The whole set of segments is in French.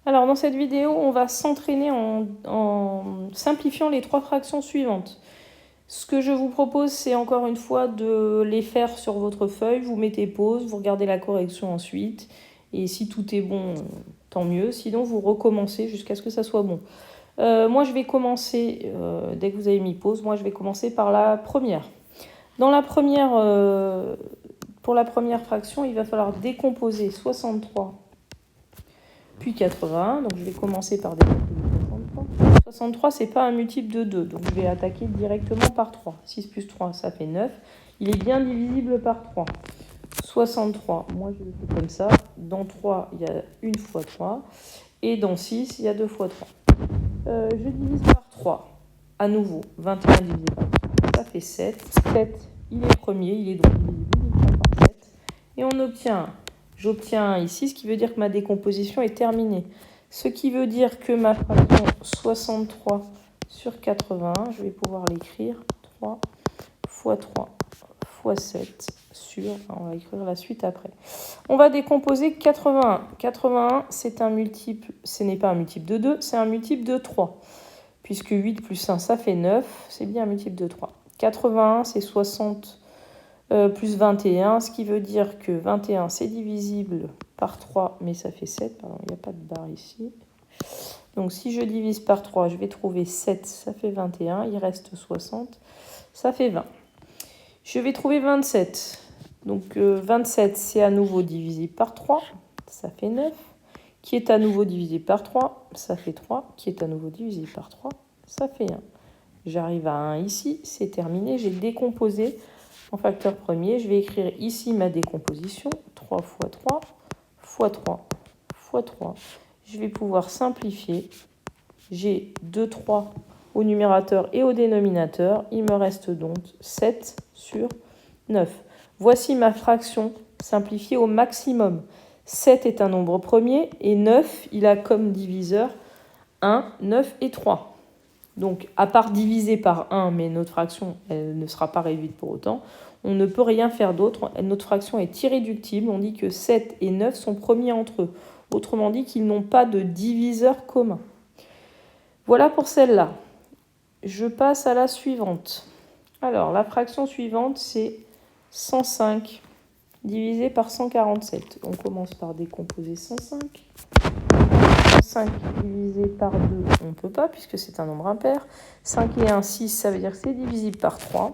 Alors dans cette vidéo, on va s'entraîner en simplifiant les trois fractions suivantes. Ce que je vous propose, c'est encore une fois de les faire sur votre feuille. Vous mettez pause, vous regardez la correction ensuite. Et si tout est bon, tant mieux. Sinon, vous recommencez jusqu'à ce que ça soit bon. Moi, je vais commencer, dès que vous avez mis pause, moi je vais commencer par la première. Dans la première, pour la première fraction, il va falloir décomposer 63 puis 81. Donc je vais commencer par décomposer 63. 63, c'est pas un multiple de 2, donc je vais attaquer directement par 3. 6 plus 3, ça fait 9. Il est bien divisible par 3. 63, moi je le fais comme ça. Dans 3, il y a 1 fois 3. Et dans 6, il y a 2 fois 3. Je divise par 3. À nouveau, 21 divisé par 3, ça fait 7. 7, il est premier, il est donc divisible par 7. Et on obtient, j'obtiens ici, ce qui veut dire que ma décomposition est terminée. Ce qui veut dire que ma fraction 63 sur 81, je vais pouvoir l'écrire 3 fois 3 fois 7 sur, on va écrire la suite après. On va décomposer 81. 81, c'est un multiple, ce n'est pas un multiple de 2, c'est un multiple de 3. Puisque 8 plus 1, ça fait 9, c'est bien un multiple de 3. 81, c'est 60 plus 21, ce qui veut dire que 21, c'est divisible par 3, mais ça fait 7. Pardon, il n'y a pas de barre ici. Donc si je divise par 3, je vais trouver 7, ça fait 21. Il reste 60, ça fait 20. Je vais trouver 27. Donc 27, c'est à nouveau divisé par 3, ça fait 9. Qui est à nouveau divisé par 3, ça fait 3. Qui est à nouveau divisé par 3, ça fait 1. J'arrive à 1 ici, c'est terminé. J'ai décomposé en facteur premier. Je vais écrire ici ma décomposition. 3 fois 3 fois 3 fois 3. Je vais pouvoir simplifier. J'ai 2 3 au numérateur et au dénominateur. Il me reste donc 7 sur 9. Voici ma fraction simplifiée au maximum. 7 est un nombre premier et 9, il a comme diviseur 1, 9 et 3. Donc, à part diviser par 1, mais notre fraction elle ne sera pas réduite pour autant, on ne peut rien faire d'autre. Notre fraction est irréductible. On dit que 7 et 9 sont premiers entre eux. Autrement dit qu'ils n'ont pas de diviseur commun. Voilà pour celle-là. Je passe à la suivante. Alors, la fraction suivante, c'est 105 divisé par 147. On commence par décomposer 105. 105 divisé par 2, on ne peut pas puisque c'est un nombre impair. 5 et 1, 6, ça veut dire que c'est divisible par 3.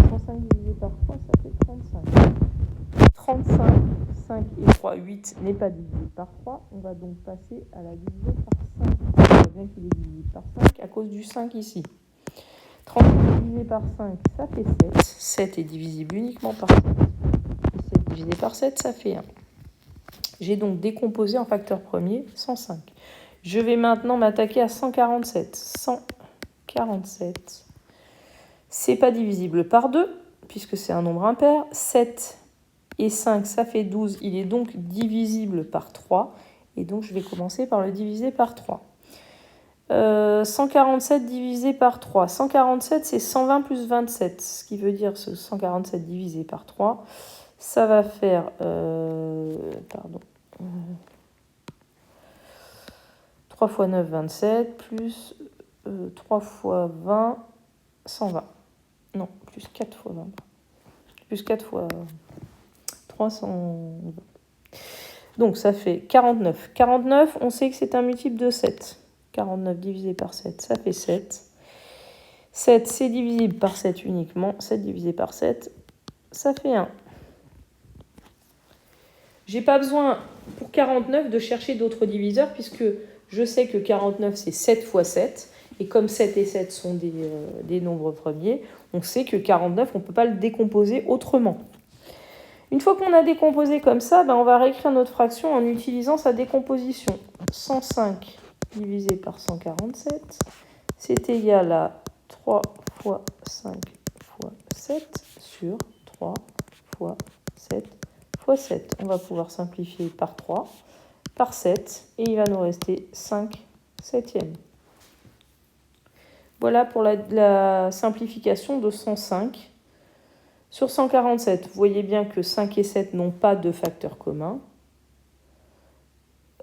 105 divisé par 3, ça fait 35. 35, 5 et 3, 8 n'est pas divisible par 3. On va donc passer à la division par 5. On voit bien qu'il est divisible par 5 à cause du 5 ici. 35 divisé par 5, ça fait 7. 7 est divisible uniquement par 7. Et 7 divisé par 7, ça fait 1. J'ai donc décomposé en facteur premier 105. Je vais maintenant m'attaquer à 147. 147, c'est pas divisible par 2, puisque c'est un nombre impair. 7 et 5, ça fait 12. Il est donc divisible par 3. Et donc, je vais commencer par le diviser par 3. 147 divisé par 3. 147, c'est 120 plus 27. Ce qui veut dire que 147 divisé par 3, ça va faire... 3 fois 9, 27, plus 3 fois 20, 120. Non, plus 4 fois 20. Plus 4 fois 320. Donc ça fait 49. 49, on sait que c'est un multiple de 7. 49 divisé par 7, ça fait 7. 7, c'est divisible par 7 uniquement. 7 divisé par 7, ça fait 1. J'ai pas besoin pour 49 de chercher d'autres diviseurs puisque je sais que 49 c'est 7 fois 7. Et comme 7 et 7 sont des nombres premiers, on sait que 49, on ne peut pas le décomposer autrement. Une fois qu'on a décomposé comme ça, on va réécrire notre fraction en utilisant sa décomposition. 105 divisé par 147, c'est égal à 3 fois 5 fois 7 sur 3 fois 7 fois 7. On va pouvoir simplifier par 3, par 7, et il va nous rester 5 septièmes. Voilà pour la simplification de 105. Sur 147, vous voyez bien que 5 et 7 n'ont pas de facteur commun.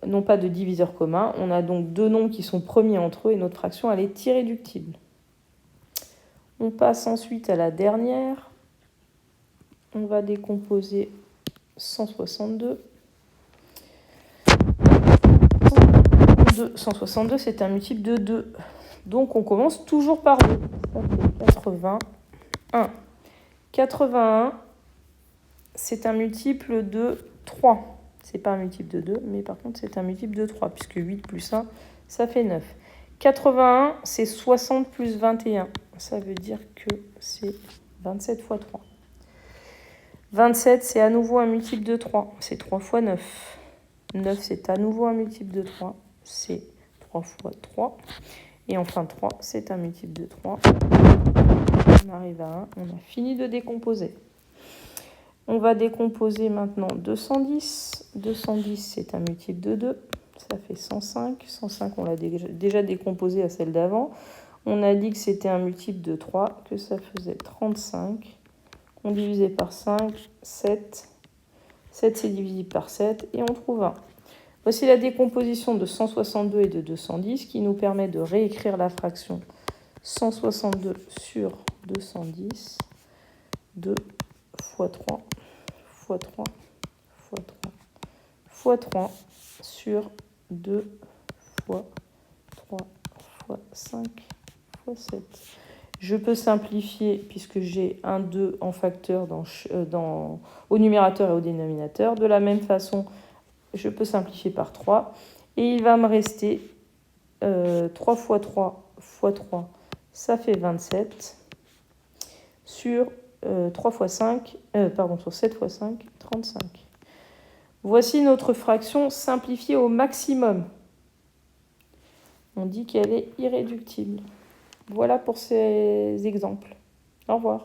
n'ont pas de diviseur commun. On a donc deux nombres qui sont premiers entre eux et notre fraction, elle est irréductible. On passe ensuite à la dernière. On va décomposer 162. 162, c'est un multiple de 2. Donc on commence toujours par 2. Ça fait 81. 81, c'est un multiple de 3. C'est pas un multiple de 2, mais par contre c'est un multiple de 3, puisque 8 plus 1, ça fait 9. 81, c'est 60 plus 21. Ça veut dire que c'est 27 fois 3. 27, c'est à nouveau un multiple de 3. C'est 3 fois 9. 9, c'est à nouveau un multiple de 3. C'est 3 fois 3. Et enfin 3, c'est un multiple de 3. On arrive à 1. On a fini de décomposer. On va décomposer maintenant 210. 210, c'est un multiple de 2. Ça fait 105. 105, on l'a déjà décomposé à celle d'avant. On a dit que c'était un multiple de 3, que ça faisait 35. On divisait par 5, 7. 7, c'est divisible par 7. Et on trouve 1. Voici la décomposition de 162 et de 210 qui nous permet de réécrire la fraction 162 sur 210. 2 fois 3 fois 3 fois 3 fois 3 sur 2 fois 3 fois 5 fois 7. Je peux simplifier puisque j'ai un 2 en facteur au numérateur et au dénominateur. De la même façon, je peux simplifier par 3. Et il va me rester 3 fois 3 fois 3, ça fait 27. Sur 3 fois 5, sur 7 fois 5, 35. Voici notre fraction simplifiée au maximum. On dit qu'elle est irréductible. Voilà pour ces exemples. Au revoir.